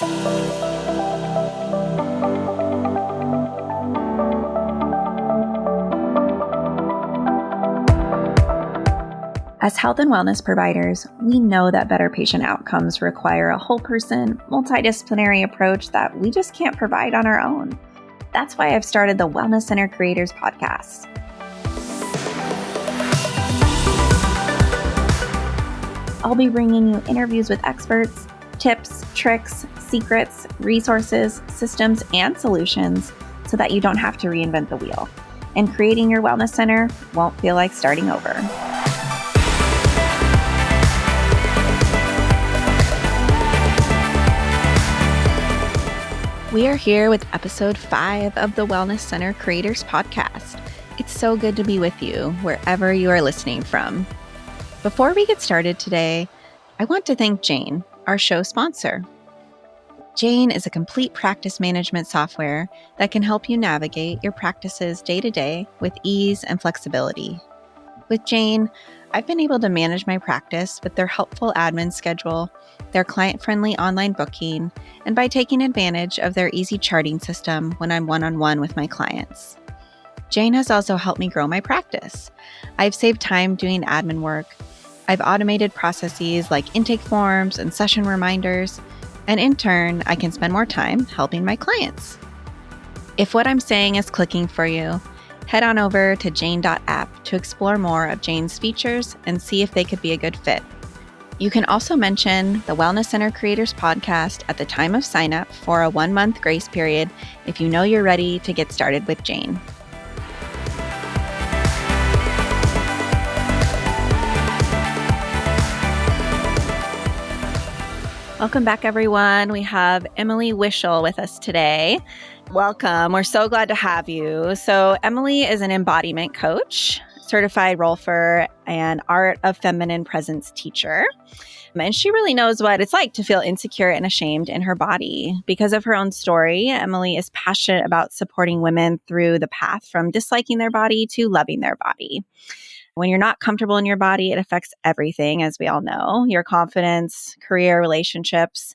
As health and wellness providers, we know that better patient outcomes require a whole person, multidisciplinary approach that we just can't provide on our own. That's why I've started the Wellness Center Creators Podcast. I'll be bringing you interviews with experts, tips, tricks, secrets, resources, systems, and solutions so that you don't have to reinvent the wheel. And creating your wellness center won't feel like starting over. We are here with episode 5 of the Wellness Center Creators Podcast. It's so good to be with you wherever you are listening from. Before we get started today, I want to thank Jane, our show sponsor. Jane is a complete practice management software that can help you navigate your practices day to day with ease and flexibility. With Jane, I've been able to manage my practice with their helpful admin schedule, their client-friendly online booking, and by taking advantage of their easy charting system when I'm one-on-one with my clients. Jane has also helped me grow my practice. I've saved time doing admin work. I've automated processes like intake forms and session reminders, and in turn, I can spend more time helping my clients. If what I'm saying is clicking for you, head on over to jane.app to explore more of Jane's features and see if they could be a good fit. You can also mention the Wellness Center Creators Podcast at the time of sign up for a 1-month grace period if you know you're ready to get started with Jane. Welcome back, everyone. We have Emily Wishall with us today. Welcome. We're so glad to have you. So Emily is an embodiment coach, certified rolfer, and art of feminine presence teacher. And she really knows what it's like to feel insecure and ashamed in her body. Because of her own story, Emily is passionate about supporting women through the path from disliking their body to loving their body. When you're not comfortable in your body, it affects everything, as we all know, your confidence, career, relationships.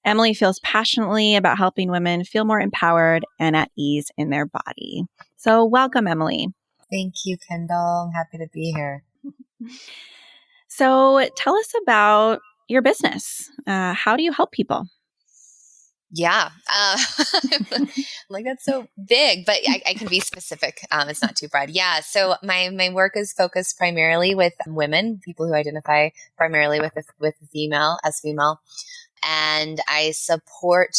Emily feels passionately about helping women feel more empowered and at ease in their body. So welcome, Emily. Thank you, Kendall. I'm happy to be here. So tell us about your business. How do you help people? Yeah. Like that's so big, but I can be specific. It's not too broad. Yeah. So my work is focused primarily with women, people who identify primarily with female. And I support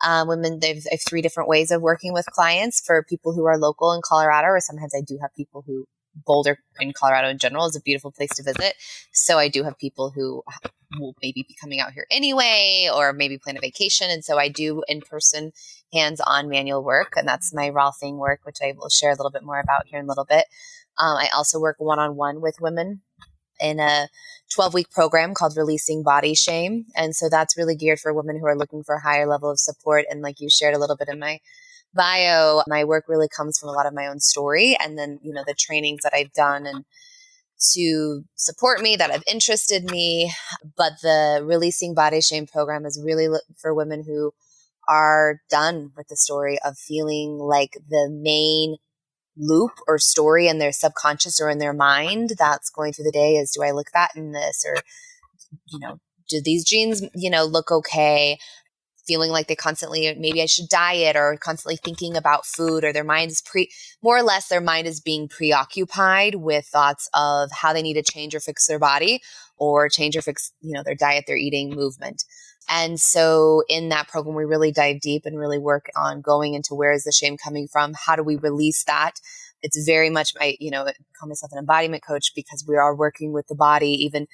women. I have 3 different ways of working with clients. For people who are local in Colorado, or sometimes I do have people who Boulder in Colorado in general is a beautiful place to visit. So I do have people who will maybe be coming out here anyway, or maybe plan a vacation. And so I do in-person hands-on manual work. And that's my Rolfing work, which I will share a little bit more about here in a little bit. I also work one-on-one with women in a 12-week program called Releasing Body Shame. And so that's really geared for women who are looking for a higher level of support. And like you shared a little bit in my bio, my work really comes from a lot of my own story. And then, the trainings that I've done and to support me, that have interested me. But the Releasing Body Shame program is really for women who are done with the story of feeling like the main loop or story in their subconscious or in their mind that's going through the day is, do I look fat in this? Or, do these jeans, look okay? Feeling like they constantly, maybe I should diet, or constantly thinking about food, or their mind is more or less their mind is being preoccupied with thoughts of how they need to change or fix their body, or change or fix, their diet, their eating, movement. And so in that program, we really dive deep and really work on going into where is the shame coming from? How do we release that? It's very much I call myself an embodiment coach because we are working with the body, even,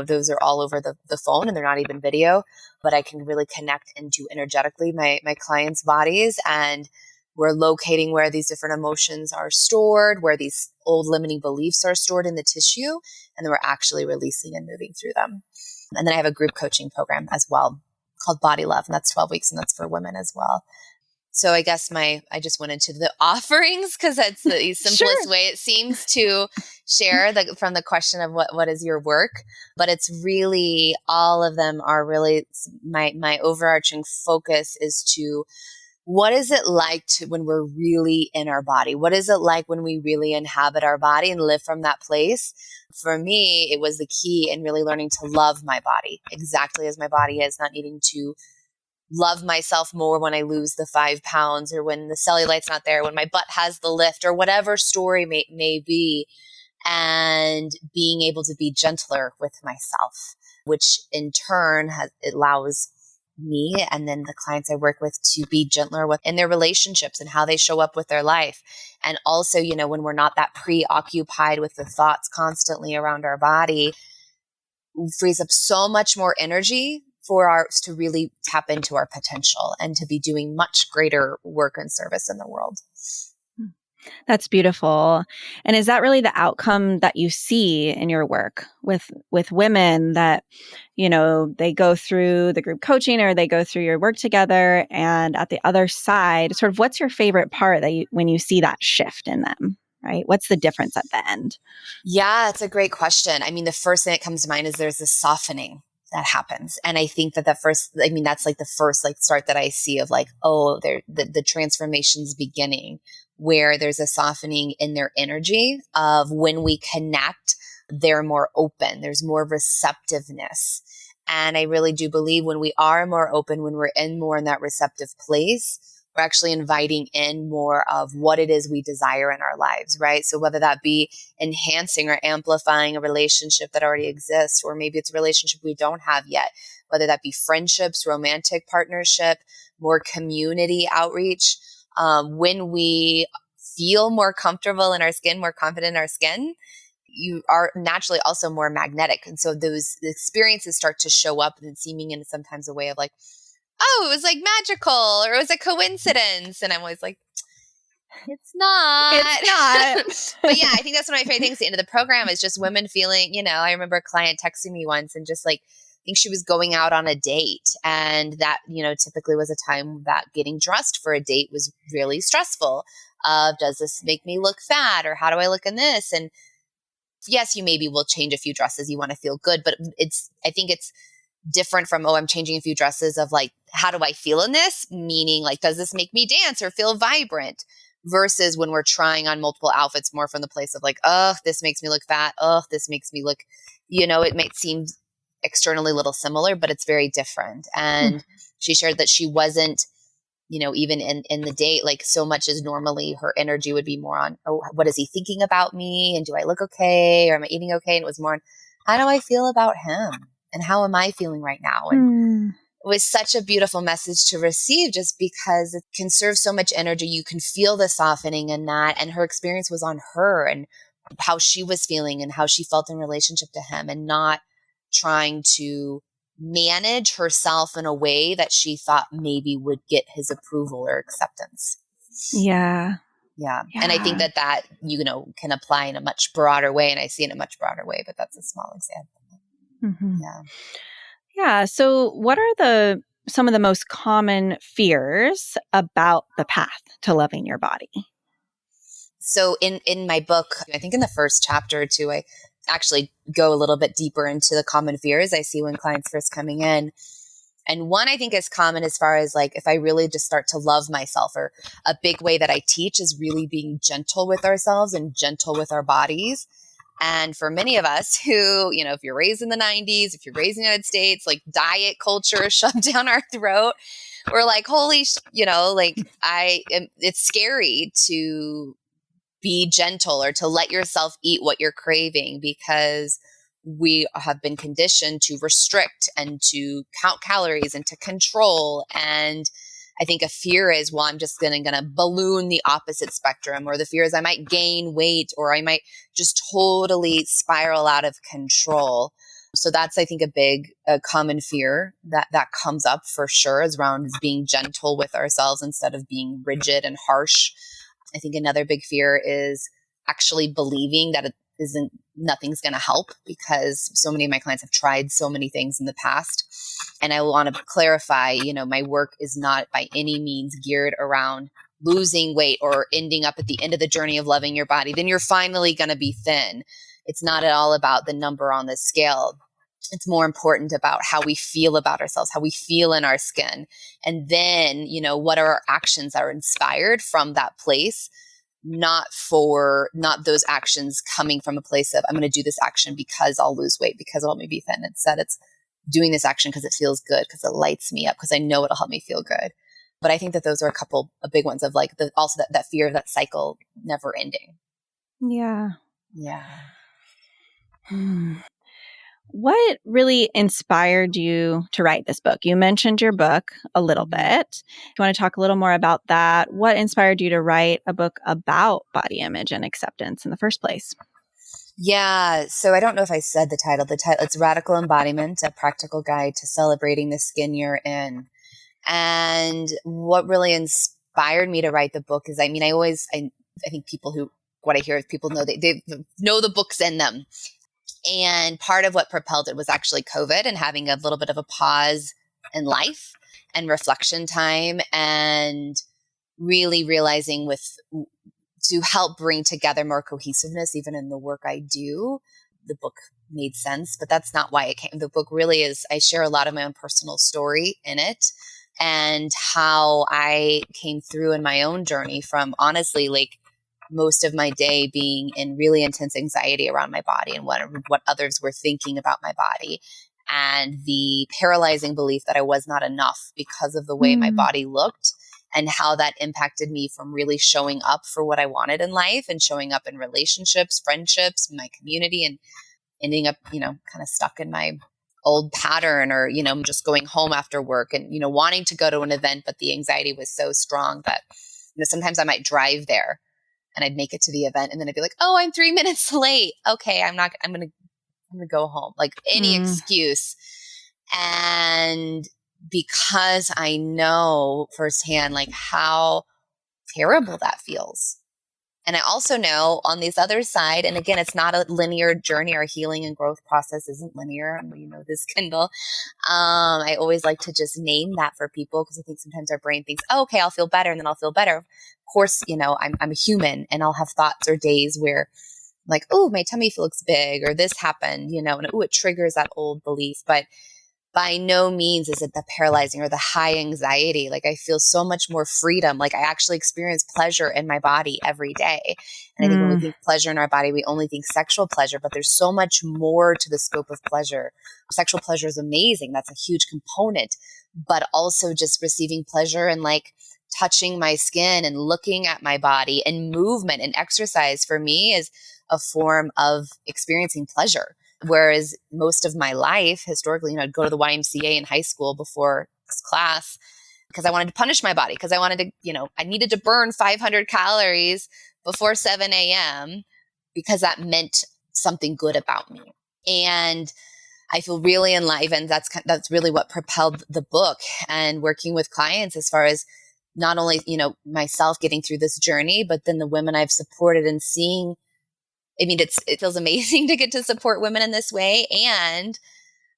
those are all over the phone and they're not even video, but I can really connect into energetically my clients' bodies, and we're locating where these different emotions are stored, where these old limiting beliefs are stored in the tissue, and then we're actually releasing and moving through them. And then I have a group coaching program as well called Body Love, and that's 12 weeks, and that's for women as well. So I guess I just went into the offerings because that's the simplest Sure. way it seems to share from the question of what is your work. But it's really, all of them are really, my overarching focus is to, what is it like when we're really in our body? What is it like when we really inhabit our body and live from that place? For me, it was the key in really learning to love my body exactly as my body is, not needing to love myself more when I lose the 5 pounds, or when the cellulite's not there, when my butt has the lift, or whatever story may be, and being able to be gentler with myself, which in turn it allows me and then the clients I work with to be gentler with in their relationships and how they show up with their life. And also, when we're not that preoccupied with the thoughts constantly around our body, frees up so much more energy for us to really tap into our potential and to be doing much greater work and service in the world. That's beautiful. And is that really the outcome that you see in your work with women that, they go through the group coaching or they go through your work together, and at the other side, sort of what's your favorite part when you see that shift in them, right? What's the difference at the end? Yeah, it's a great question. I mean, the first thing that comes to mind is there's this softening that happens. And I think that's like the first start that I see of the transformation's beginning, where there's a softening in their energy of when we connect, they're more open. There's more receptiveness. And I really do believe when we are more open, when we're more in that receptive place, we're actually inviting in more of what it is we desire in our lives, right? So whether that be enhancing or amplifying a relationship that already exists, or maybe it's a relationship we don't have yet, whether that be friendships, romantic partnership, more community outreach, when we feel more comfortable in our skin, more confident in our skin, you are naturally also more magnetic. And so those experiences start to show up and seeming in sometimes a way of oh, it was magical, or it was a coincidence. And I'm always it's not. It's not. But yeah, I think that's one of my favorite things at the end of the program is just women feeling, I remember a client texting me once and just I think she was going out on a date, and that, typically was a time that getting dressed for a date was really stressful. Does this make me look fat, or how do I look in this? And yes, you maybe will change a few dresses. You want to feel good, but I think it's different from, I'm changing a few dresses of how do I feel in this? Meaning does this make me dance or feel vibrant? Versus when we're trying on multiple outfits more from the place of this makes me look fat. This makes me look, it might seem externally a little similar, but it's very different. And she shared that she wasn't, even in the date, so much as normally her energy would be more on, what is he thinking about me? And do I look okay? Or am I eating okay? And it was more on, how do I feel about him? And how am I feeling right now? And it was such a beautiful message to receive, just because it can serve so much energy. You can feel the softening in that. And her experience was on her and how she was feeling and how she felt in relationship to him, and not trying to manage herself in a way that she thought maybe would get his approval or acceptance. Yeah. Yeah. And I think that can apply in a much broader way. And I see it in a much broader way, but that's a small example. Mm-hmm. Yeah. Yeah. So what are some of the most common fears about the path to loving your body? So in my book, I think in the first chapter or two, I actually go a little bit deeper into the common fears I see when clients first coming in. And one I think is common as far as if I really just start to love myself, or a big way that I teach is really being gentle with ourselves and gentle with our bodies. And for many of us who, if you're raised in the 90s, if you're raised in the United States, diet culture is shoved down our throat, we're holy, it's scary to be gentle or to let yourself eat what you're craving, because we have been conditioned to restrict and to count calories and to control. And I think a fear is, well, I'm just going to balloon the opposite spectrum, or the fear is I might gain weight, or I might just totally spiral out of control. So that's, I think, a common fear that comes up for sure, is around being gentle with ourselves instead of being rigid and harsh. I think another big fear is actually believing that nothing's going to help, because so many of my clients have tried so many things in the past. And I want to clarify, my work is not by any means geared around losing weight or ending up at the end of the journey of loving your body. Then you're finally going to be thin. It's not at all about the number on the scale. It's more important about how we feel about ourselves, how we feel in our skin. And then, what are our actions that are inspired from that place, not those actions coming from a place of, I'm going to do this action because I'll lose weight, because it'll help me be thin. Instead, it's doing this action because it feels good, because it lights me up, because I know it'll help me feel good. But I think that those are a couple of big ones of like also that fear of that cycle never ending. Yeah. Yeah. What really inspired you to write this book? You mentioned your book a little bit. Do you want to talk a little more about that? What inspired you to write a book about body image and acceptance in the first place? Yeah. So I don't know if I said the title. It's Radical Embodiment, a practical guide to celebrating the skin you're in. And what really inspired me to write the book is, I think what I hear is people know they know the book's in them. And part of what propelled it was actually COVID and having a little bit of a pause in life and reflection time, and really realizing to help bring together more cohesiveness, even in the work I do. The book made sense, but that's not why it came. The book really is, I share a lot of my own personal story in it, and how I came through in my own journey from, honestly, like most of my day being in really intense anxiety around my body and what others were thinking about my body, and the paralyzing belief that I was not enough because of the way my body looked, and how that impacted me from really showing up for what I wanted in life and showing up in relationships, friendships, my community, and ending up, kind of stuck in my old pattern, or, just going home after work and, wanting to go to an event, but the anxiety was so strong that, sometimes I might drive there and I'd make it to the event, and then I'd be like, oh, I'm 3 minutes late. Okay. I'm going to go home, like any excuse. And because I know firsthand, like how terrible that feels. And I also know on this other side, and again, it's not a linear journey. Our healing and growth process isn't linear. This, Kendall. I always like to just name that for people, because I think sometimes our brain thinks, oh, okay, I'll feel better, and then I'll feel better. Of course, I'm a human, and I'll have thoughts or days where, like, oh, my tummy feels big, or this happened, and oh, it triggers that old belief. But by no means is it the paralyzing or the high anxiety. Like, I feel so much more freedom. Like, I actually experience pleasure in my body every day. And I think when we think pleasure in our body, we only think sexual pleasure, but there's so much more to the scope of pleasure. Sexual pleasure is amazing. That's a huge component, but also just receiving pleasure and like touching my skin and looking at my body, and movement and exercise for me is a form of experiencing pleasure. Whereas most of my life, historically, I'd go to the YMCA in high school before this class because I wanted to punish my body, because I wanted to, I needed to burn 500 calories before 7 a.m. because that meant something good about me. And I feel really enlivened. That's really what propelled the book, and working with clients as far as not only, myself getting through this journey, but then the women I've supported and seeing. It feels amazing to get to support women in this way. And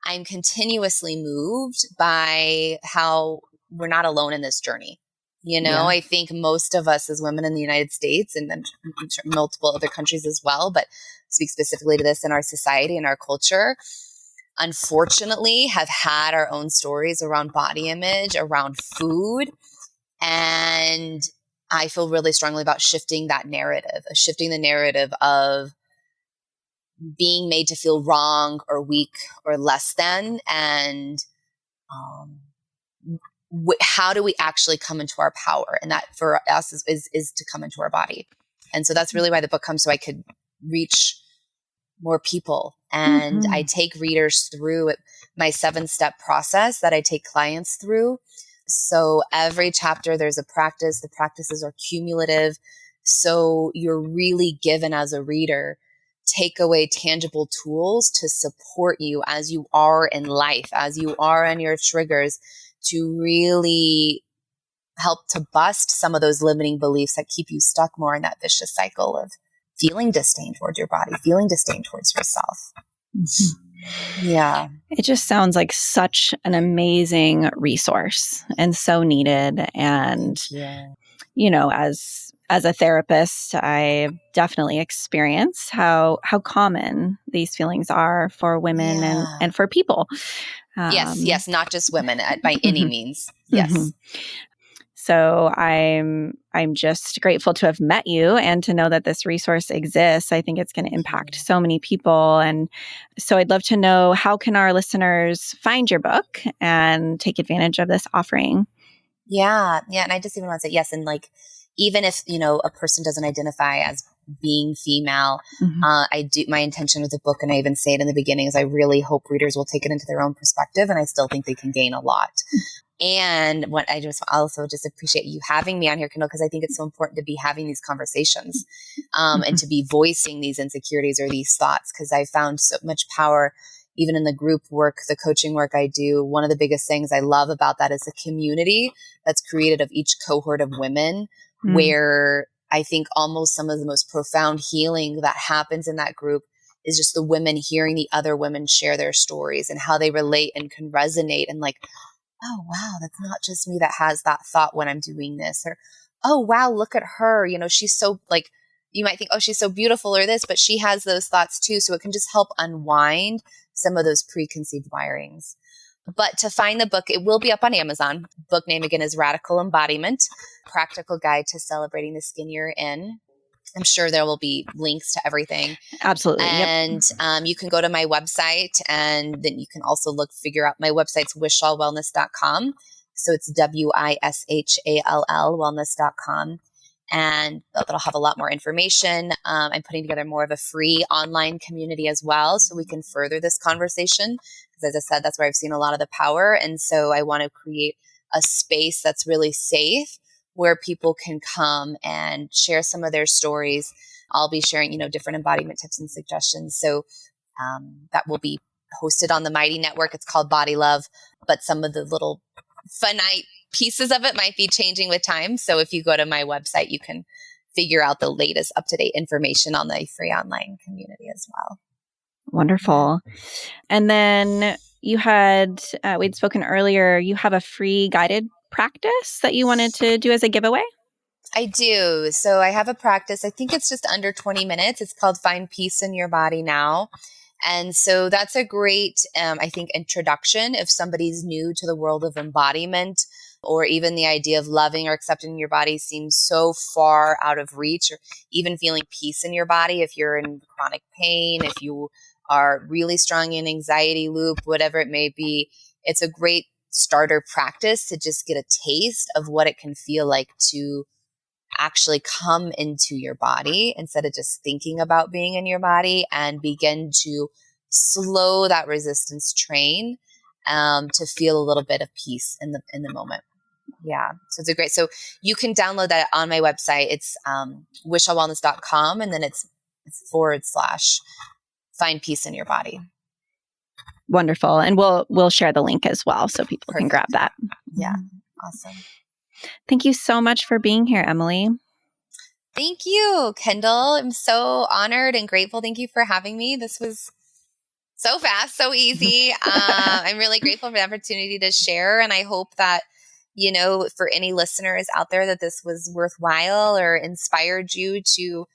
I'm continuously moved by how we're not alone in this journey. Yeah. I think most of us as women in the United States, and I'm sure multiple other countries as well, but speak specifically to this in our society and our culture, unfortunately have had our own stories around body image, around food. And I feel really strongly about shifting the narrative of being made to feel wrong or weak or less than. And how do we actually come into our power? And that for us is to come into our body. And so that's really why the book comes, so I could reach more people. And I take readers through my 7-step process that I take clients through. So every chapter, there's a practice. The practices are cumulative. So you're really given, as a reader, take away tangible tools to support you as you are in life, as you are in your triggers, to really help to bust some of those limiting beliefs that keep you stuck more in that vicious cycle of feeling disdain towards your body, feeling disdain towards yourself. Mm-hmm. Yeah. It just sounds like such an amazing resource and so needed. And, as a therapist, I definitely experience how common these feelings are for women and for people. Yes, not just women by any means. Yes. Mm-hmm. So I'm just grateful to have met you and to know that this resource exists. I think it's going to impact so many people. And so I'd love to know, how can our listeners find your book and take advantage of this offering? Yeah. And I just even want to say yes. And like, even if, a person doesn't identify as being female, my intention with the book, and I even say it in the beginning, is I really hope readers will take it into their own perspective. And I still think they can gain a lot. And what I just also just appreciate you having me on here, Kendall, because I think it's so important to be having these conversations and to be voicing these insecurities or these thoughts, because I found so much power even in the group work, the coaching work I do. One of the biggest things I love about that is the community that's created of each cohort of women, where I think almost some of the most profound healing that happens in that group is just the women hearing the other women share their stories and how they relate and can resonate, and like, oh, wow, that's not just me that has that thought when I'm doing this. Or, oh, wow, look at her. She's so, like, you might think, oh, she's so beautiful or this, but she has those thoughts too. So it can just help unwind some of those preconceived wirings. But to find the book, it will be up on Amazon. Book name again is Radical Embodiment, Practical Guide to Celebrating the Skin You're In. I'm sure there will be links to everything. Absolutely. And you can go to my website, and then you can also figure out my website's wishallwellness.com. So it's WISHALL wellness.com. And that'll have a lot more information. I'm putting together more of a free online community as well, so we can further this conversation. Because as I said, that's where I've seen a lot of the power. And so I want to create a space that's really safe, where people can come and share some of their stories. I'll be sharing, different embodiment tips and suggestions. So that will be hosted on the Mighty Network. It's called Body Love, but some of the little finite pieces of it might be changing with time. So if you go to my website, you can figure out the latest up-to-date information on the free online community as well. Wonderful. And then you had, we'd spoken earlier, you have a free guided practice that you wanted to do as a giveaway? I do. So I have a practice. I think it's just under 20 minutes. It's called Find Peace in Your Body Now. And so that's a great, I think, introduction if somebody's new to the world of embodiment, or even the idea of loving or accepting your body seems so far out of reach, or even feeling peace in your body if you're in chronic pain, if you are really strong in anxiety loop, whatever it may be. It's a great starter practice to just get a taste of what it can feel like to actually come into your body instead of just thinking about being in your body, and begin to slow that resistance train to feel a little bit of peace in the moment. Yeah. So it's so you can download that on my website. It's wishallwellness.com, and then it's / Find Peace in Your Body. Wonderful. And we'll share the link as well so people can grab that. Yeah. Awesome. Thank you so much for being here, Emily. Thank you, Kendall. I'm so honored and grateful. Thank you for having me. This was so fast, so easy. I'm really grateful for the opportunity to share. And I hope that, for any listeners out there, that this was worthwhile or inspired you to,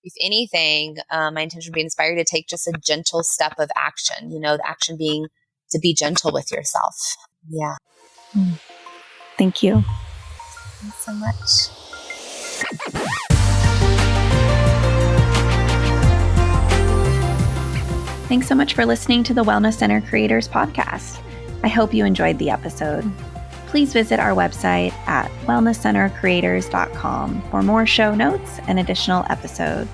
if anything, my intention would be inspired to take just a gentle step of action, the action being to be gentle with yourself. Yeah. Thank you. Thanks so much. Thanks so much for listening to the Wellness Center Creators Podcast. I hope you enjoyed the episode. Please visit our website at wellnesscentercreators.com for more show notes and additional episodes.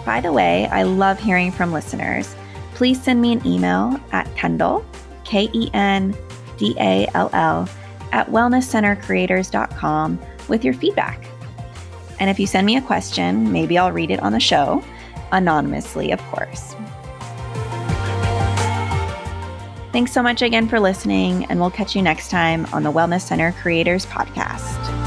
By the way, I love hearing from listeners. Please send me an email at Kendall, KENDALL, at wellnesscentercreators.com with your feedback. And if you send me a question, maybe I'll read it on the show, anonymously, of course. Thanks so much again for listening, and we'll catch you next time on the Wellness Center Creators Podcast.